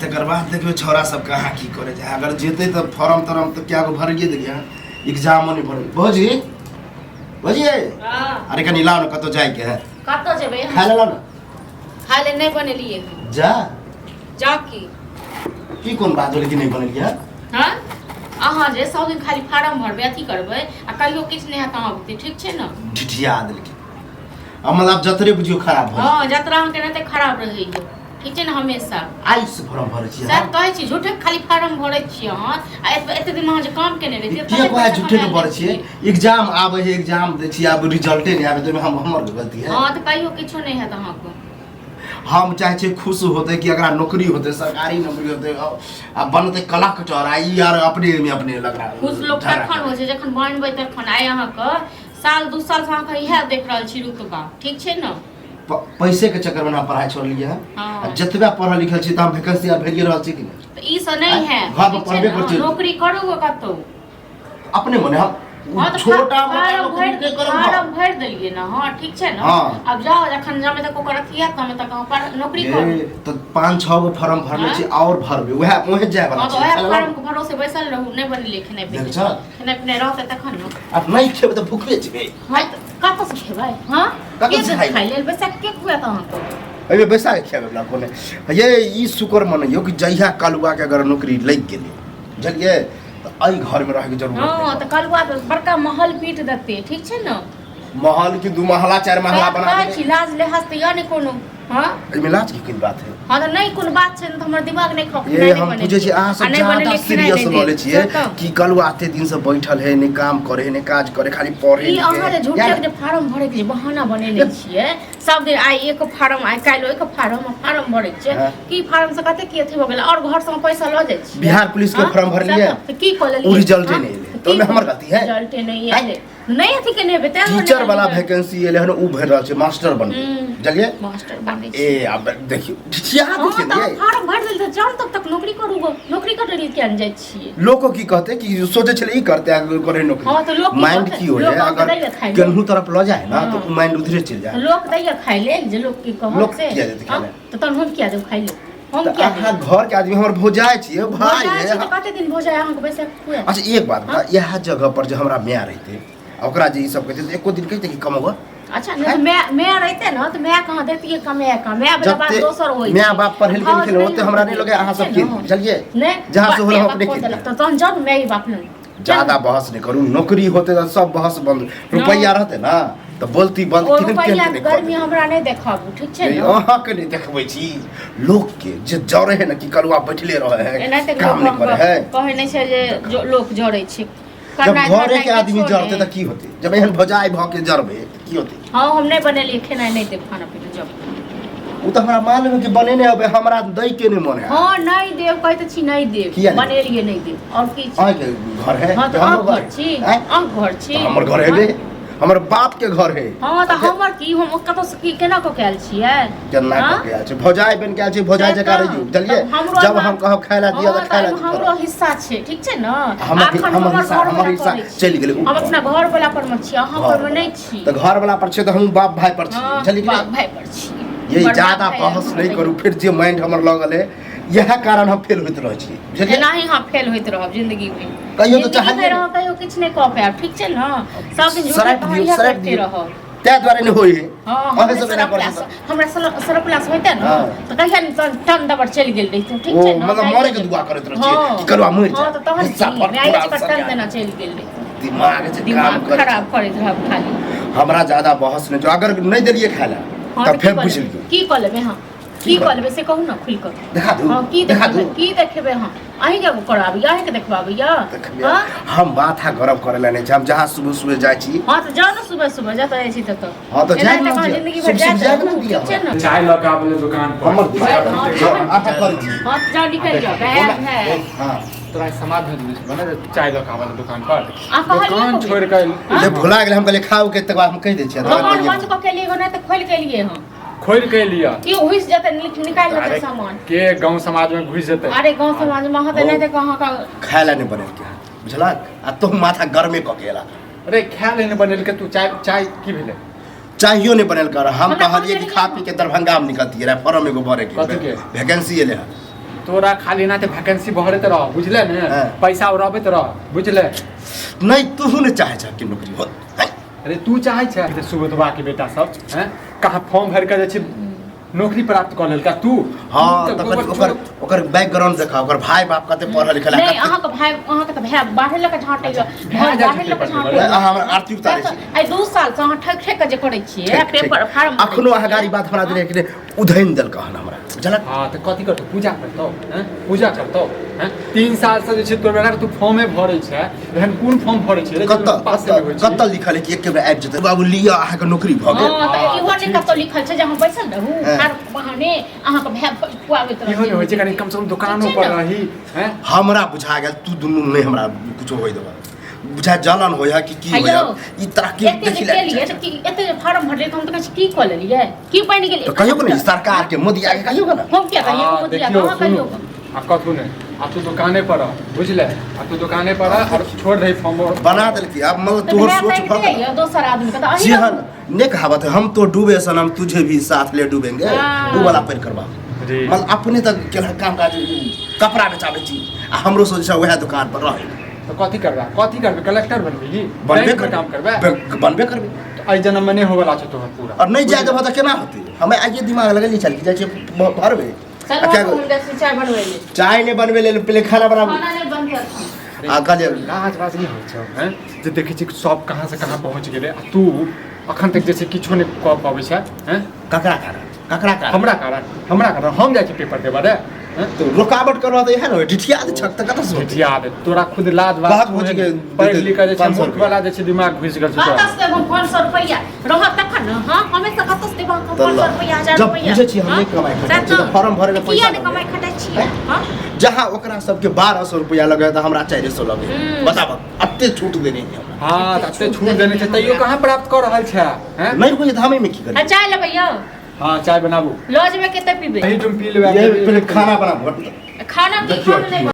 तकर बाद देखियो छोरा सब कहाँ की करे जाए अगर जेते तो फॉर्म तरम तो क्या को भरिए देलिए एग्जाम नहीं भर भौजी भौजी अरे कनी लाओ न कतो जाय के है कतो जेबे खा ले लाओ न खाले नहीं बनेलिए जा की कोन बात होले कि नहीं बनेलिए हां अहाँ जे सब दिन खाली फार्म भरबे अथी करबे आ कहियो किछ नहीं हता होते ठीक छे न ढिठिया देलके अब मतलब जतरे बुझियो खराब हो हां जतरा हम केना ते खराब रहै यो ठीक छे न हमेशा आई से फॉर्म भरै छी सर कहै छी झूठे खाली फार्म भरै छी अहाँ आ एते दिन में जे काम केने रही के कोइ झूठे के भरै छी एग्जाम आबै है एग्जाम दे छी अब रिजल्टे नहीं आबै तो हमर गलती है हां त कहियो किछो नहीं है अहाँ को हम चाहे छे खुश होते कि अगर नौकरी होते सरकारी नौकरी होते अब बनते कलेक्टर आई यार अपने में अपने लग रहा खुश लोग तखन हो छै जखन बनबै तखन आइ अहाँ के साल 2 साल से अहाँ इहे देख रहल छी रुतबा ठीक छै न पैसे के चक्कर में ना पढ़ाई छोड़ लिया है जतबा पढ़ल लिखल छी त हम वैकेंसी आ भेजिए रहल छी कि त ई से नहीं है घर पर पढ़बे कर छी नौकरी करू कतो अपने मने हम छोटा फार्म भर देलिए ना हां ठीक छै ना अब जाओ जखन जामे तक ओकर अथिया तमे तक पर नौकरी करू तो 5-6 गो फार्म भरले छी और भरबे ओहे जाय वाला छी ओहे फार्म के भरोसे बैसल रहू नहीं बनले खेने पे खेने पे रहते तखन न अब नहीं खेबे तो भूखले छिबे हां कत से खेबै हां के खाइ लेल बैसा के खुआ त अहाँ अबे बैसा के खेबे वाला कोने ये ई शुक्र मनइयो कि जइहा कलुआ के अगर नौकरी लग गेले बुझलिए आई घर में रह के जरूरत हां त कलुआ तो बड़का महल पीट देते ठीक छै न महल की 2 महला 4 महला बना दे छी लाज ले हस्त या नहीं कोनो हां एमे लाज की बात है हां त नहीं कोनो बात छै त हमर दिमाग नहीं खप नहीं हम पूछे छी अहाँ सब ज्यादा सीरियस नॉलेज छिए कि कलुआ आते दिन से बैठल है ने काम करे ने काज करे खाली पढ़े ई अहाँ जे झूठे के फार्म भरे के बहाना बनेने छिए सब दिन आई एक फार्म आई कालो एक फार्म भरे छै की फार्म से कते की अथी हो गेल और घर से पैसा ल जाय छी बिहार पुलिस के फार्म भर लिए त की क लेलिए रिजल्ट नहीं ले तो में हमर गलती है रिजल्ट नहीं आले नहीं अथी के नहीं बता टीचर वाला वैकेंसी एले हन उ भर रहल छै मास्टर बन जलिए मास्टर बने ए अब देखियो ढिठिया देखिए नहीं फार्म भर देल त जान तक नौकरी करू नौकरी कटरी के जाय छी लोगो की कहते कि सोचे छले ई करते करे नौकरी हां तो लोग माइंड की हो है अगर केनहु तरफ ल जाए ना तो माइंड उधरे चल जाए लोग दैया खाइ ले जे लोग की कह लोग किया देते खाइ तो तन हम किया देब खाइ ले हम क्या घर के आदमी हमर भोजाय छिए भाई है कते दिन भोजाय अहाँ के बैसे खुए अच्छा एक बात बता यह जगह पर जो हमरा मियां रहते ओकरा जे ई सब कहते एको दिन कहते कि कमाबो अच्छा नहीं मैं रहते ना तो मैं कहां देती है कमे वाला बात दोसर होई मैं बाप पर हेल के होते हमरा नहीं लगे अहाँ सब के चलिए जहां से होल हम अपने के तो तन जब मैं ही बाप नहीं ज्यादा बहस नहीं करू नौकरी होते तो सब बहस बंद रुपया रहते ना तो बोलती बंद रुपया गर्मी हमरा नहीं देखाबू ठीक छै ना अहाँ के नहीं देखबै छी लोग के जे जरे है ना कि कलुआ बैठले रहे है काम नहीं करे है कहे नहीं छै जे लोग जरे छै जब घरे के आदमी जरते त की होते जब एहन भजाई भ के जरबे की होते हां हम नहीं बनेलिए खाना नहीं देब खाना पीना जब उ त हमरा मालूम है कि बनेने होबे हमरा दई के नहीं मन है हां नहीं देब कहते छी नहीं देब बनेलिए नहीं देब और की आ के घर है हां तो हम घर छी हम घर छी हमर घर है हमर बाप के घर है हां त हमर की हम कतो से की केना को कैल छियै केना को कैल छै भजाई बन कैल छै भजाई जका रहियो चलिए जब हम कहब खाइला दिया त खाइला हमरो हिस्सा छै ठीक छै न हमर हिस्सा चल गेलै हम अपना घर वाला पर में छी अहाँ पर में नहीं छी त घर वाला पर छै त हम बाप भाई पर छी चलिए बाप भाई पर छी ये ज्यादा बहस नहीं करू फिर जे माइंड हमर लगल है यह कारण हम फेल होइत रह छी बुझलिए नहीं हम फेल होइत रहब जिंदगी में कहियो तो चाहिए रह कहियो किछ नहीं कह पाएब ठीक छै न सब दिन झूठ करते रहो ते द्वारा नहीं होई है हां अहे सब ना कर हमरा सरप्लस होइते न तो कहिया न टन दबर चल गेल रही ठीक छै न मतलब मरे के दुआ करत रह छी कि करवा मर जा हां तो तहन मैं आई पर टन देना चल गेल रही दिमाग से काम कर खराब करत रहब खाली हमरा ज्यादा बहस नहीं जो अगर नहीं देलिए खाला त फिर बुझ लियो की क लेबे हां की क लेबे से कहू ना खुल कर देखा दू हां की देखबे हां अहीं के कराबी अहीं के देखबाबी या हां हम माथा गरम करे ले नहीं हम जहां सुबह सुबह जाय छी हां तो जाओ ना सुबह जाता है छी तो हां तो जाय ना जिंदगी भर जाय ना दिया चाय लगा अपने दुकान पर हमर अच्छा कर दी हां जाओ निकल जाओ बैग है हां तोरा समाज में बने चाय लगा वाला दुकान पर दुकान छोड़ के ले भुला गेल हम कहले खाओ के तक हम कह दे छी दुकान बंद क के लिए ना तो खोल के लिए हां खोल के लिया की घुस जाते निकाल लेते सामान के गांव समाज में घुस जाते अरे गांव समाज में हते नहीं तो कहां का खायला नहीं बने के बुझला आ तो माथा गरमे क केला अरे खाय नहीं बनेल के तू चाय की भेले चाहियो नहीं बनल कर हम कहलिए कि खा पी के दरभंगा में निकलती है फॉर्म एगो भरे के वैकेंसी एले है तोरा खाली ना वैकेंसी भरत रह बुझले ने हाँ। पैसा उड़ाबैत रह बुझले नहीं तू ने चाहे छ कि नौकरी हो अरे तू चाहे छै सुबोधवा के बेटा सब हैं कहाँ फॉर्म भर के जे छै नौकरी प्राप्त कर लेलका तू हाँ तो ओकर बैकग्राउंड देखा ओकर भाई बाप कते पढ़ल लिखल नहीं अहाँ के भाई अहाँ के भाई बाहर लक झाटै बाहर लक झाटै हमरा आरती उतारै छी आई 2 साल से अहाँ ठक ठक के जे करै छियै पेपर फार्म अखनो अहाँ गाड़ी बात हमरा देने के उधैन देलक हन हमरा बुझलक हाँ तो कथी करतो पूजा करतो हैं पूजा करतो हैं 3 साल से जे छै तोर बेटा तू फॉर्मे भरै छै एहन कोन फॉर्म भरै छै कत्ता लिखल है कि एक बेर आबि जेतै बाबू लिया अहाँ के नौकरी भ गेल हां त इहो नै कत्तो लिखल छै जे हम बैसल रहू हर बहाने अहाँ के भाई खुआबैत रहू इहो होइ छै कनी कम से कम दुकानो पर रही हैं हमरा बुझा गेल तू दुनू में हमरा कुछो होय देबा बुझा जलन होय कि की होय ई तरह के देखि ले लिए त की एते फार्म भरले त हम त कहि की क लेलिए की बनि गेलिए तो कहियो ने सरकार के मोदी आके कहियो ना हम क्या कहियो मोदी आके कहां कहियो आ कथु ने आ तू दुकाने पर बुझले आ तू दुकाने पर और छोड़ रही फॉर्म बना देल की अब मतलब तोहर सोच फक दोसर आदमी का जी हां ने कहावत है हम तो डूबे सनम तुझे भी साथ ले डूबेंगे वो वाला पर करवा मतलब अपने तक के काम काज कपड़ा बेचाबे छी आ हमरो सोच छै वह दुकान पर रहे तो कथी करबे कलेक्टर बनबी बनबे काम करबे बनबे करबे तो आई जन्म में नहीं होवला छ तोहर पूरा और नहीं जाए देबा त केना होतै हमें आगे दिमाग लगल चल के जाय छै भरबे चाय बनवे ले चाय ने बनबे ले पहले खाना बनाबू खाना नहीं बन गया आ कल गाछ बाज नहीं होइ छ हैं जे देखे छी सब कहां से कहां पहुंच गेले आ तू अखन तक जैसे किछो नहीं क पाबै छै हैं ककरा कारण हमरा कारण हम जाय छी पेपर देबा रे तो रुकावट करवा दे है ना डिठिया दे छक त कत से धिया दे तोरा खुद लाज बात पहुंच के पढ़ लिख के जे छै मूर्ख वाला जे छै दिमाग घुस गेल छै कतस देबो 500 रुपया रह तखन न हां हमें से कतस देबो 500 रुपया 1000 जब रुपया बुझे छी हम नहीं कमाई खटै छी तो फॉर्म भरे के पैसा किया नहीं कमाई खटै छी हां जहां ओकरा सबके 1200 रुपया लगे त हमरा 400 लगे बताब अत्ते छूट देने है हां अत्ते छूट देने छै तइयो कहां प्राप्त कर रहल छै हैं नहीं बुझे धामे में की करे चाय लेबै यौ हां चाय बनाबू लॉज में केते पीबे यही तुम पी लेबे ये पहले खाना बनाबू खाना की खाना नहीं